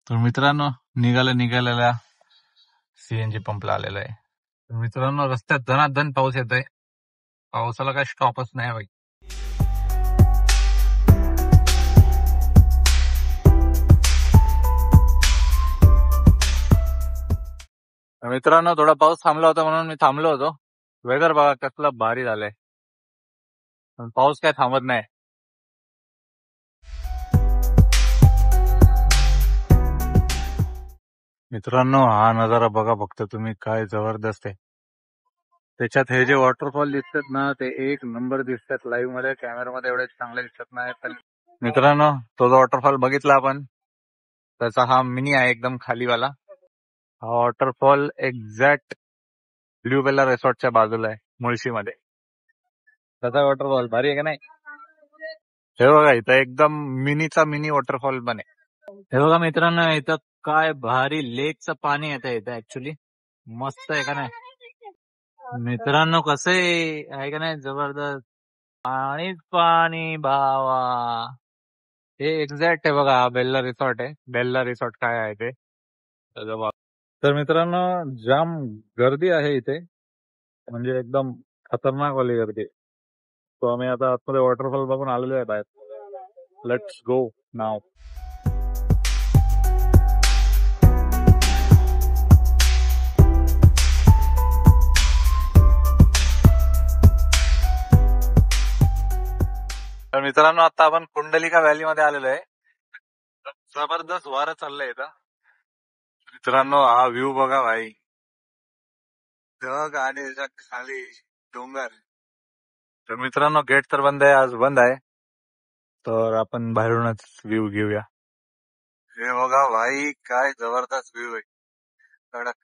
तर मित्रांनो निघालेल्या सीएनजी पंपला आलेलो आहे. तर मित्रांनो रस्त्यात धनाधन पाऊस येतोय. पावसाला काही स्टॉपच नाही बाई. मित्रांनो थोडा पाऊस थांबला होता म्हणून मी थांबलो होतो. वेदर बघा कसलं भारी झालंय, पण पाऊस काय थांबत नाही. मित्रांनो हा नजारा बघा फक्त तुम्ही, काय जबरदस्त आहे. त्याच्यात हे जे वॉटरफॉल दिसतात ना ते एक नंबर दिसतात. लाईव्ह मध्ये कॅमेरामध्ये एवढे चांगले दिसत नाही. पण मित्रांनो तो जो वॉटरफॉल बघितला आपण त्याचा हा मिनी आहे एकदम खालीवाला. हा वॉटरफॉल एक्झॅक्ट ब्ल्यू बेला रिसॉर्टच्या बाजूला आहे मुळशीमध्ये. त्याचा वॉटरफॉल भारी आहे का नाही? हे बघा इथं एकदम मिनीचा मिनी वॉटरफॉल पण आहे. हे बघा मित्रांनो इथं काय भारी लेकचं पाणी येतं इथं. ऍक्च्युली मस्त आहे का नाही मित्रांनो? कसं आहे का नाही? जबरदस्त पाणीच पाणी भावा. हे एक्झॅक्ट आहे बघा, हा बेल्ला रिसॉर्ट आहे. बेल्ला रिसॉर्ट काय आहे ते त्याचं बघा. तर मित्रांनो जाम गर्दी आहे इथे, म्हणजे एकदम खतरनाक वाली गर्दी. तो आम्ही आता आतमध्ये वॉटरफॉल बघून आलेलो आहे बाहेर. लेट्स गो नाव. तर मित्रांनो आता आपण कुंडलिका व्हॅली मध्ये आलेलो आहे. जबरदस्त वारं चाललंय इथं. मित्रांनो हा व्ह्यू बघा भाई, ढग आणि त्याच्या खाली डोंगर. तर मित्रांनो गेट तर बंद आहे, आज बंद आहे. तर आपण बाहेरूनच व्ह्यू घेऊया. हे बघा भाई काय जबरदस्त व्ह्यू आहे, कडक.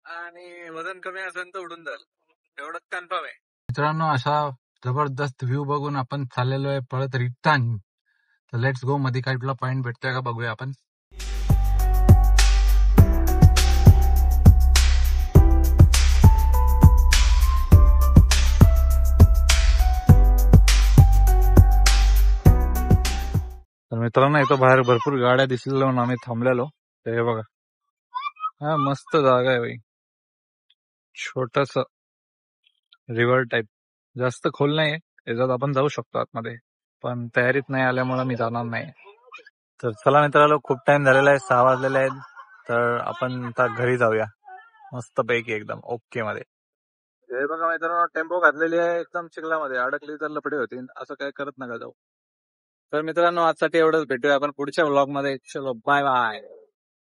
आणि वजन कमी असेल तर उडून जाईल एवढं कन्फर्म आहे. मित्रांनो अशा जबरदस्त व्ह्यू बघून आपण चाललेलो आहे परत रिटर्न. तर लेट्स गो, मध्ये काही तुला पॉइंट भेटतोय का बघूया आपण. तर मित्रांनो इथं बाहेर भरपूर गाड्या दिसलेल्या म्हणून आम्ही थांबलेलो. तर हे बघा हा मस्त जागा आहे बाई. छोटस रिव्हर टाईप, जास्त खोल नाही याच्यात, आपण जाऊ शकतो आतमध्ये, पण तयारीत नाही आल्यामुळे मी जाणार नाही. तर चला मित्रांनो खूप टाइम झालेला आहे, 6 वाजलेले आहेत. तर आपण आता घरी जाऊया मस्त पैकी एकदम ओके मध्ये. हे बघा मित्रांनो टेम्पो घातलेली आहे एकदम चिखलामध्ये, अडकली तर लपडे होतील, असं काय करत नका जाऊ. तर मित्रांनो आजसाठी एवढंच, भेटूया आपण पुढच्या व्लॉग मध्ये. चलो बाय बाय.